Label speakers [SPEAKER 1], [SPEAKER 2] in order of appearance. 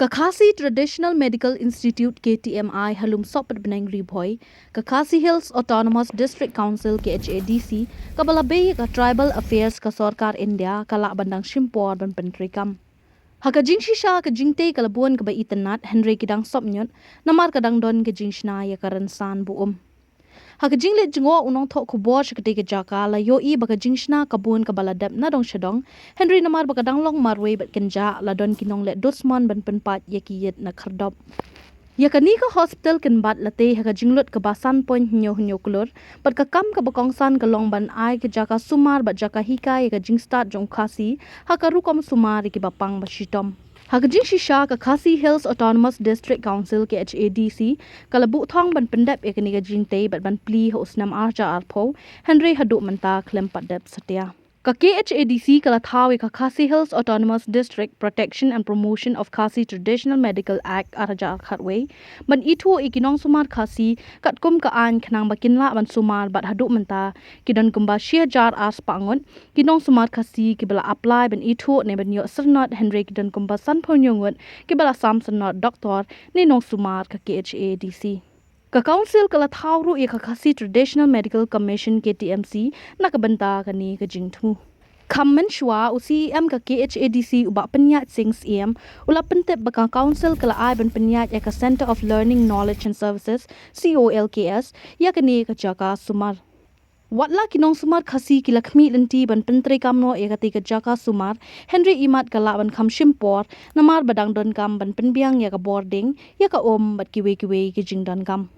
[SPEAKER 1] Khasi Traditional Medical Institute KTMI halum Sohpetbneng Riboy, Khasi Hills Autonomous District Council KHADC, Kabalabe ka Tribal Affairs ka Sarkar India kala bandang Shimpor ban pentrikam. Hakajing shisha ka jingte kalabuan ka ba itanat Henry kidang sopnyot namar kadang don ka jingshna ya karansan buum. Hakajing let jingo unong thok kubor shakati ka Jaka la yo I baka jingshna kabun ka baladap na dong shadong Henry namar baka dang long marwe bat kenja la don kinong let dosman ban penpat yakiyet na khardop. Yakani ka hospital Kynbat late hakajing lot ka basan point nyo kulur bat ka kam ka bakongsan ka long ban ai ka Jaka Sumar bat Jaka hika ya ka jing start jong Khasi hakarukom Sumar ki bapang bashitom. Hakajing shisha ka Khasi Hills Autonomous District Council KHADC kalabu thong ban pendap ekani ka jingte bat ban pli ho usnam arja arpo Henry hadu manta klempat dep satya. Ka KHADC kala thawi ka Khasi Hills Autonomous District Protection and Promotion of Khasi Traditional Medical Act arja khatwe ban ithu ikinong Sumar Khasi katkum ka an khnang bakinla ban Sumar bat hadu manta kidon kumba shia jar as pangon kinong Sumar Khasi kibala apply ban ithu ne ban yo sernot Henry kidon kumba sanphon yongot kibala samson not doctor ni nong Sumar ka KHADC. Ka council kala thawru ya ka Khasi Traditional Medical Commission KTMC nakabanta kani ka jingthu. Kammen shwa UCM ka KHADC uba penyat sings em ula pentep baka council kala ai ban penyat ya ka Center of Learning Knowledge and Services COLKS ya kani ka Jaka Sumar. Watla kinong Sumar Khasi kilakmi lenti ban pentre kamno ya ka Jaka Sumar Henry imat kala ban kham shimpor namar badang don kam ban penbiang ya ka boarding ya ka om bat kiwe ki jingdan kam.